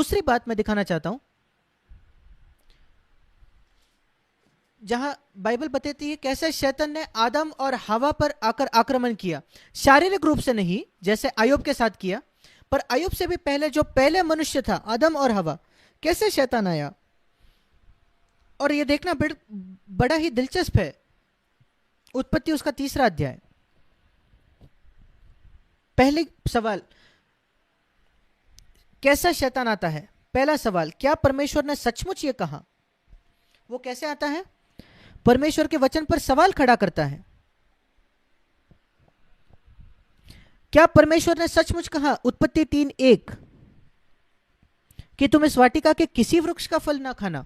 दूसरी बात मैं दिखाना चाहता हूं, जहां बाइबल बताती है कैसे शैतान ने आदम और हवा पर आकर आक्रमण किया। शारीरिक रूप से नहीं जैसे अय्यूब के साथ किया, पर अय्यूब से भी पहले जो पहले मनुष्य था आदम और हवा, कैसे शैतान आया। और ये देखना बड़ा ही दिलचस्प है। उत्पत्ति उसका 3रा अध्याय। पहले सवाल, कैसा शैतान आता है। पहला सवाल, क्या परमेश्वर ने सचमुच ये कहा। वो कैसे आता है, परमेश्वर के वचन पर सवाल खड़ा करता है। क्या परमेश्वर ने सचमुच कहा, उत्पत्ति 3:1, कि तुम इस वाटिका के किसी वृक्ष का फल ना खाना।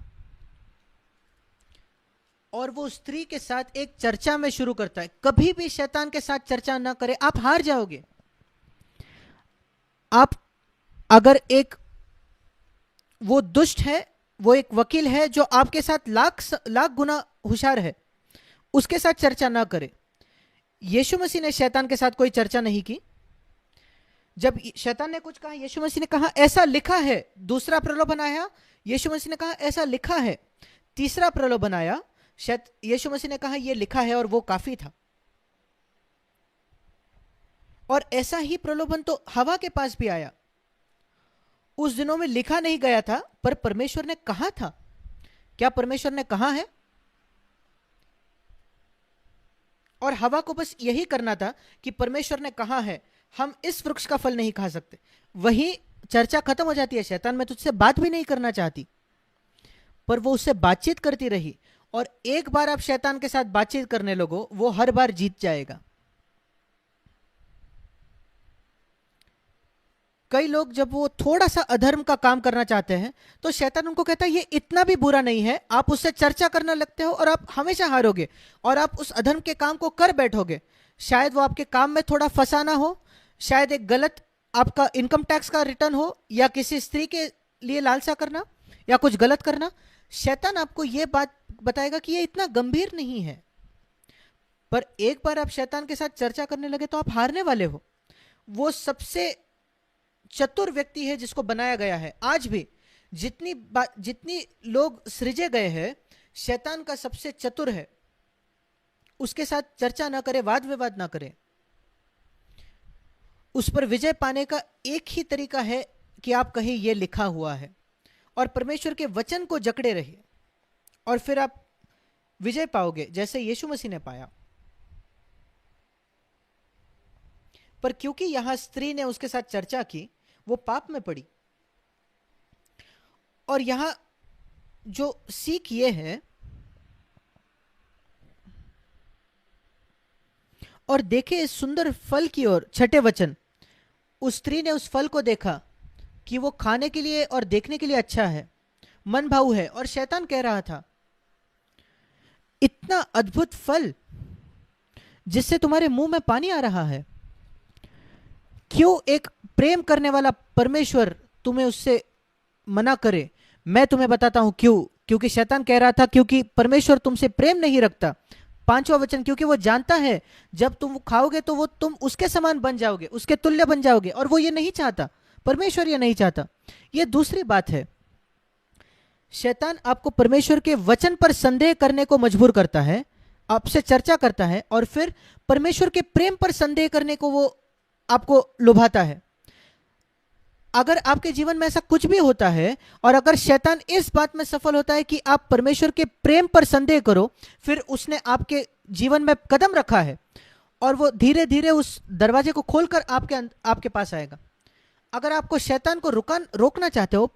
और वो स्त्री के साथ एक चर्चा में शुरू करता है। कभी भी शैतान के साथ चर्चा ना करें, आप हार जाओगे। आप अगर वो दुष्ट है, वो एक वकील है जो आपके साथ लाख गुना होशियार है, उसके साथ चर्चा ना करें। यीशु मसीह ने शैतान के साथ कोई चर्चा नहीं की। जब शैतान ने कुछ कहा, यीशु मसीह ने कहा ऐसा लिखा है। दूसरा प्रलोभन आया, यीशु मसीह ने कहा ऐसा लिखा है। तीसरा प्रलोभन आया, यीशु मसीह ने कहा यह लिखा है, और वो काफी था। और ऐसा ही प्रलोभन तो हवा के पास भी आया। उस दिनों में लिखा नहीं गया था, पर परमेश्वर ने कहा था। क्या परमेश्वर ने कहा है? और हवा को बस यही करना था कि परमेश्वर ने कहा है, हम इस वृक्ष का फल नहीं खा सकते। वही चर्चा खत्म हो जाती है। शैतान, मैं तुझसे बात भी नहीं करना चाहती, पर वो उससे बातचीत करती रही। और एक बार आप शैतान के साथ बातचीत करने लगो, वो हर बार जीत जाएगा। कई लोग जब वो थोड़ा सा अधर्म का काम करना चाहते हैं, तो शैतान उनको कहता है ये इतना भी बुरा नहीं है। आप उससे चर्चा करने लगते हो और आप हमेशा हारोगे, और आप उस अधर्म के काम को कर बैठोगे। शायद वो आपके काम में थोड़ा फंसाना हो, शायद एक गलत आपका इनकम टैक्स का रिटर्न हो, या किसी स्त्री के लिए लालसा करना, या कुछ गलत करना। शैतान आपको यह बात बताएगा कि ये इतना गंभीर नहीं है, पर एक बार आप शैतान के साथ चर्चा करने लगे तो आप हारने वाले हो। वो सबसे चतुर व्यक्ति है जिसको बनाया गया है। आज भी जितनी लोग सृजे गए हैं, शैतान का सबसे चतुर है। उसके साथ चर्चा ना करें, वाद विवाद ना करें। उस पर विजय पाने का एक ही तरीका है कि आप कहें यह लिखा हुआ है, और परमेश्वर के वचन को जकड़े रहिए, और फिर आप विजय पाओगे जैसे यीशु मसीह ने पाया। पर क्योंकि यहां स्त्री ने उसके साथ चर्चा की, वो पाप में पड़ी। और यहां जो सीख ये है, और देखे इस सुंदर फल की ओर, 6ठे वचन, उस स्त्री ने उस फल को देखा कि वो खाने के लिए और देखने के लिए अच्छा है, मन भाऊ है। और शैतान कह रहा था, इतना अद्भुत फल जिससे तुम्हारे मुंह में पानी आ रहा है, क्यों एक प्रेम करने वाला परमेश्वर तुम्हें उससे मना करे। मैं तुम्हें बताता हूं क्यों। क्योंकि शैतान कह रहा था क्योंकि परमेश्वर तुमसे प्रेम नहीं रखता। 5वां वचन, क्योंकि वो जानता है जब तुम खाओगे तो वो तुम उसके समान बन जाओगे, उसके तुल्य बन जाओगे, और वो ये नहीं चाहता। परमेश्वर ये नहीं चाहता। ये दूसरी बात है। शैतान आपको परमेश्वर के वचन पर संदेह करने को मजबूर करता है, आपसे चर्चा करता है, और फिर परमेश्वर के प्रेम पर संदेह करने को वो आपको लुभाता है। अगर आपके जीवन में ऐसा कुछ भी होता है, और अगर शैतान इस बात में सफल होता है कि आप परमेश्वर के प्रेम पर संदेह करो, फिर उसने आपके जीवन में कदम रखा है, और वो धीरे धीरे उस दरवाजे को खोलकर आपके पास आएगा। अगर आपको शैतान को रोकना चाहते हो,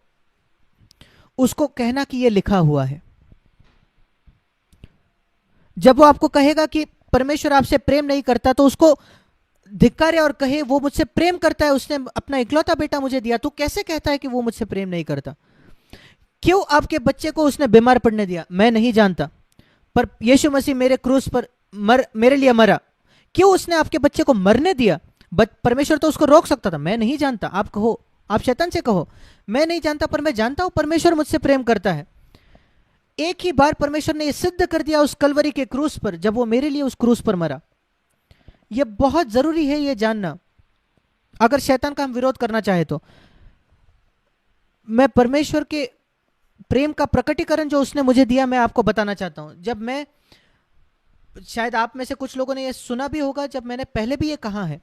उसको कहना कि ये लिखा हुआ है। जब वो आपको कहेगा कि परमेश्वर आपसे प्रेम नहीं करता, तो उसको धिक्कारे और कहे वो मुझसे प्रेम करता है, उसने अपना इकलौता बेटा मुझे दिया। तू कैसे कहता है कि वो मुझसे प्रेम नहीं करता? क्यों आपके बच्चे को उसने बीमार पड़ने दिया? मैं नहीं जानता, पर यीशु मसीह मेरे क्रूस पर मेरे लिए मरा। क्यों उसने आपके बच्चे को मरने दिया? परमेश्वर तो उसको रोक सकता था। मैं नहीं जानता। आप कहो, आप शैतान से कहो मैं नहीं जानता, पर मैं जानता हूं परमेश्वर मुझसे प्रेम करता है। एक ही बार परमेश्वर ने यह सिद्ध कर दिया उस कलवरी के क्रूस पर, जब वो मेरे लिए उस क्रूस पर मरा। यह बहुत जरूरी है ये जानना, अगर शैतान का हम विरोध करना चाहे तो। मैं परमेश्वर के प्रेम का प्रकटीकरण जो उसने मुझे दिया मैं आपको बताना चाहता हूं। जब मैं, शायद आप में से कुछ लोगों ने ये सुना भी होगा जब मैंने पहले भी ये कहा है,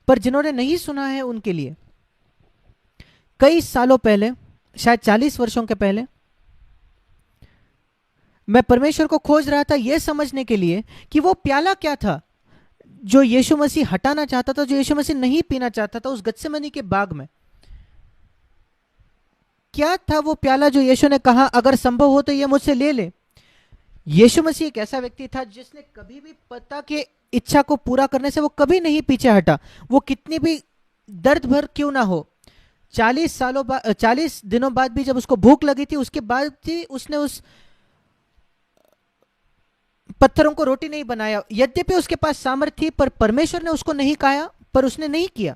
पर जिन्होंने नहीं सुना है उनके लिए, कई सालों पहले, शायद 40 वर्षों के पहले, मैं परमेश्वर को खोज रहा था यह समझने के लिए कि वो प्याला क्या था जो यीशु मसीह हटाना चाहता था, जो यीशु मसीह नहीं पीना चाहता था उस गत्सेमनी के बाग में। क्या था वो प्याला जो यीशु ने कहा अगर संभव हो तो ये मुझसे ले ले। यीशु मसीह एक ऐसा व्यक्ति था जिसने कभी भी पिता की इच्छा को पूरा करने से वो कभी नहीं पीछे हटा, वो कितनी भी दर्द भर क्यों ना हो। 40 दिनों बाद भी जब उसको भूख लगी थी, उसके बाद भी उसने उस पत्थरों को रोटी नहीं बनाया। यद्यपि उसके पास सामर्थ्य थी, पर परमेश्वर ने उसको नहीं कहा, पर उसने नहीं किया।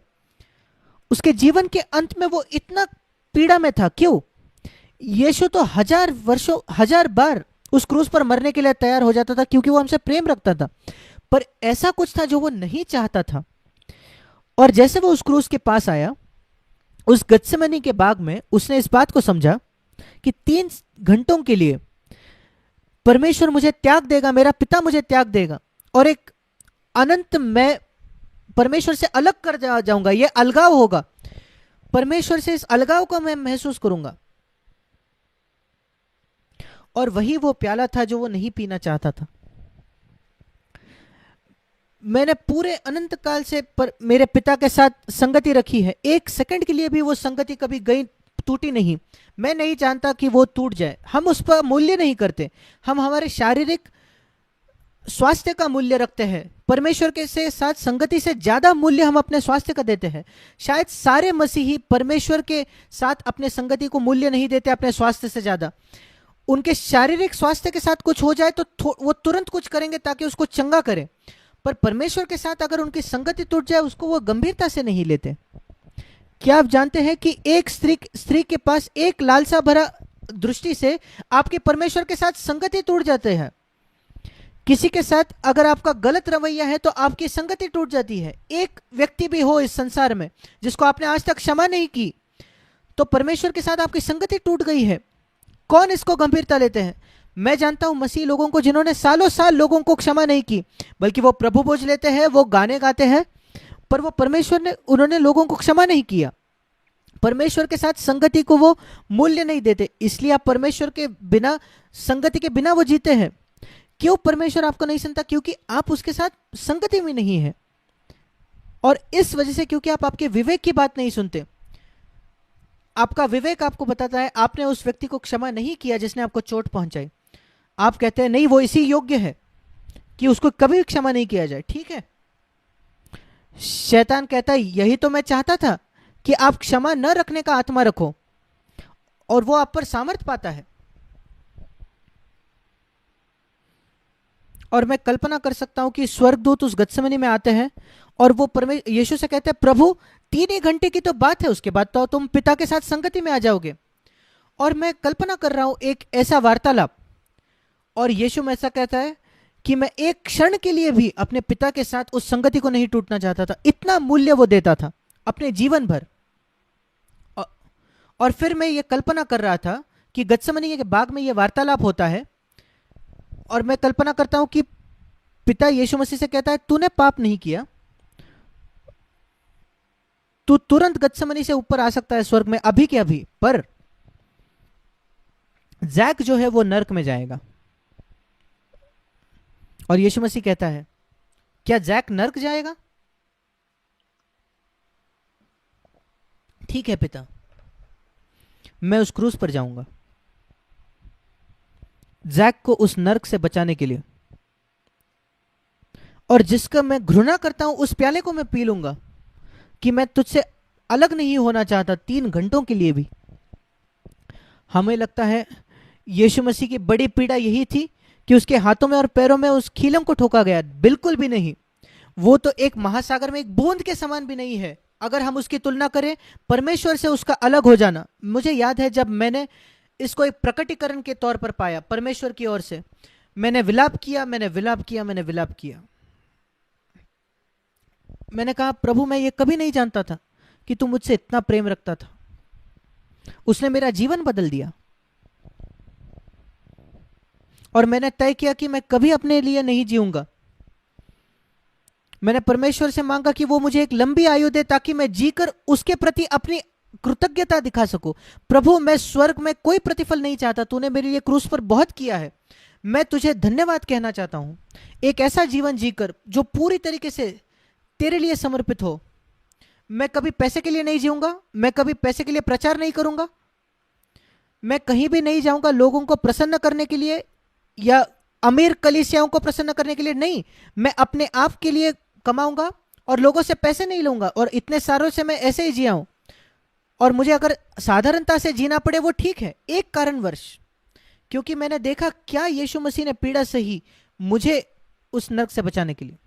उसके जीवन के अंत में वो इतना पीड़ा में था। क्यों? यीशु तो 1000 बार उस क्रूस पर मरने के लिए तैयार हो जाता था क्योंकि वो हमसे प्रेम रखता था, पर ऐसा कुछ था जो वो नहीं चाहता था। और जैसे वो उस क्रूस के पास आया, उस गत्सेमनी के बाग में, उसने इस बात को समझा कि 3 घंटों के लिए परमेश्वर मुझे त्याग देगा, मेरा पिता मुझे त्याग देगा, और एक अनंत मैं परमेश्वर से अलग कर जाऊंगा। यह अलगाव होगा, परमेश्वर से इस अलगाव को मैं महसूस करूंगा। और वही वो प्याला था जो वो नहीं पीना चाहता था। मैंने पूरे अनंत काल से मेरे पिता के साथ संगति रखी है, 1 सेकंड के लिए भी वो संगति कभी गई, टूटी नहीं। मैं नहीं जानता कि वो टूट जाए। हम उस पर मूल्य नहीं करते, हम हमारे शारीरिक स्वास्थ्य का मूल्य रखते हैं। परमेश्वर के से साथ संगति से ज्यादा मूल्य हम अपने स्वास्थ्य का देते हैं। शायद सारे मसीही परमेश्वर के साथ अपने संगति को मूल्य नहीं देते अपने स्वास्थ्य से ज्यादा। उनके शारीरिक स्वास्थ्य के साथ कुछ हो जाए तो वो तुरंत कुछ करेंगे ताकि उसको चंगा करें, पर परमेश्वर के साथ अगर उनकी संगति टूट जाए उसको वो गंभीरता से नहीं लेते। क्या आप जानते हैं कि एक स्त्री के पास एक लालसा भरा दृष्टि से आपके परमेश्वर के साथ संगति टूट जाते हैं। किसी के साथ अगर आपका गलत रवैया है तो आपकी संगति टूट जाती है। एक व्यक्ति भी हो इस संसार में जिसको आपने आज तक क्षमा नहीं की, तो परमेश्वर के साथ आपकी संगति टूट गई है। कौन इसको गंभीरता लेते हैं? मैं जानता हूं मसीह लोगों को जिन्होंने सालों साल लोगों को क्षमा नहीं की, बल्कि वो प्रभु बोझ लेते हैं, वो गाने गाते हैं, पर वो परमेश्वर ने, उन्होंने लोगों को क्षमा नहीं किया। परमेश्वर के साथ संगति को वो मूल्य नहीं देते, इसलिए आप परमेश्वर के बिना, संगति के बिना वो जीते हैं। क्यों परमेश्वर आपको नहीं सुनता? क्योंकि आप उसके साथ संगति में नहीं है। और इस वजह से, क्योंकि आप आपके विवेक की बात नहीं सुनते। आपका विवेक आपको बताता है आपने उस व्यक्ति को क्षमा नहीं किया जिसने आपको चोट पहुंचाई। आप कहते हैं नहीं, वो इसी योग्य है कि उसको कभी क्षमा नहीं किया जाए। ठीक है, शैतान कहता है यही तो मैं चाहता था कि आप क्षमा न रखने का आत्मा रखो, और वो आप पर सामर्थ पाता है। और मैं कल्पना कर सकता हूं कि स्वर्गदूत उस गत्सेमनी में आते हैं और वो परमेश्वर यीशु से कहते हैं प्रभु 3 ही घंटे की तो बात है, उसके बाद तो तुम पिता के साथ संगति में आ जाओगे। और मैं कल्पना कर रहा हूं एक ऐसा वार्तालाप, और यीशु में ऐसा कहता है कि मैं एक क्षण के लिए भी अपने पिता के साथ उस संगति को नहीं टूटना चाहता था। इतना मूल्य वो देता था अपने जीवन भर। और फिर मैं ये कल्पना कर रहा था कि गत्सेमनी के बाग में ये वार्तालाप होता है, और मैं कल्पना करता हूं कि पिता यीशु मसीह से कहता है तूने पाप नहीं किया, तू तुरंत गत्सेमनी से ऊपर आ सकता है स्वर्ग में अभी के अभी, पर जैक जो है वो नर्क में जाएगा। और यीशु मसीह कहता है क्या जैक नर्क जाएगा? ठीक है पिता, मैं उस क्रूस पर जाऊंगा जैक को उस नर्क से बचाने के लिए, और जिसका मैं घृणा करता हूं उस प्याले को मैं पी लूंगा, कि मैं तुझसे अलग नहीं होना चाहता 3 घंटों के लिए भी। हमें लगता है यीशु मसीह की बड़ी पीड़ा यही थी कि उसके हाथों में और पैरों में उस खीलम को ठोका गया। बिल्कुल भी नहीं, वो तो एक महासागर में एक बूंद के समान भी नहीं है अगर हम उसकी तुलना करें परमेश्वर से उसका अलग हो जाना। मुझे याद है जब मैंने इसको एक प्रकटीकरण के तौर पर पाया परमेश्वर की ओर से, मैंने विलाप किया, मैंने विलाप किया, मैंने विलाप किया। मैंने कहा प्रभु मैं ये कभी नहीं जानता था कि तू मुझसे इतना प्रेम रखता था। उसने मेरा जीवन बदल दिया। और मैंने तय किया कि मैं कभी अपने लिए नहीं जीऊंगा। मैंने परमेश्वर से मांगा कि वो मुझे एक लंबी आयु दे ताकि मैं जीकर उसके प्रति अपनी कृतज्ञता दिखा सकूं। प्रभु, मैं स्वर्ग में कोई प्रतिफल नहीं चाहता, तूने मेरे लिए क्रूस पर बहुत किया है, मैं तुझे धन्यवाद कहना चाहता हूं। एक ऐसा जीवन जीकर जो पूरी तरीके से तेरे लिए समर्पित हो। मैं कभी पैसे के लिए नहीं जीऊंगा, मैं कभी पैसे के लिए प्रचार नहीं करूंगा, मैं कहीं भी नहीं जाऊंगा लोगों को प्रसन्न करने के लिए या अमीर कलीसियाओं को प्रसन्न करने के लिए नहीं। मैं अपने आप के लिए कमाऊंगा और लोगों से पैसे नहीं लूंगा। और इतने सालों से मैं ऐसे ही जिया हूं, और मुझे अगर साधारणता से जीना पड़े वो ठीक है, एक कारणवश, क्योंकि मैंने देखा क्या यीशु मसीह ने पीड़ा सही मुझे उस नरक से बचाने के लिए।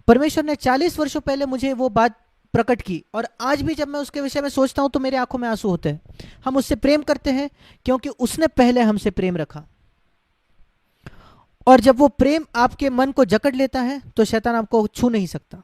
परमेश्वर ने 40 वर्षों पहले मुझे वो बात प्रकट की, और आज भी जब मैं उसके विषय में सोचता हूं तो मेरे आंखों में आंसू होते हैं। हम उससे प्रेम करते हैं क्योंकि उसने पहले हमसे प्रेम रखा। और जब वो प्रेम आपके मन को जकड़ लेता है तो शैतान आपको छू नहीं सकता।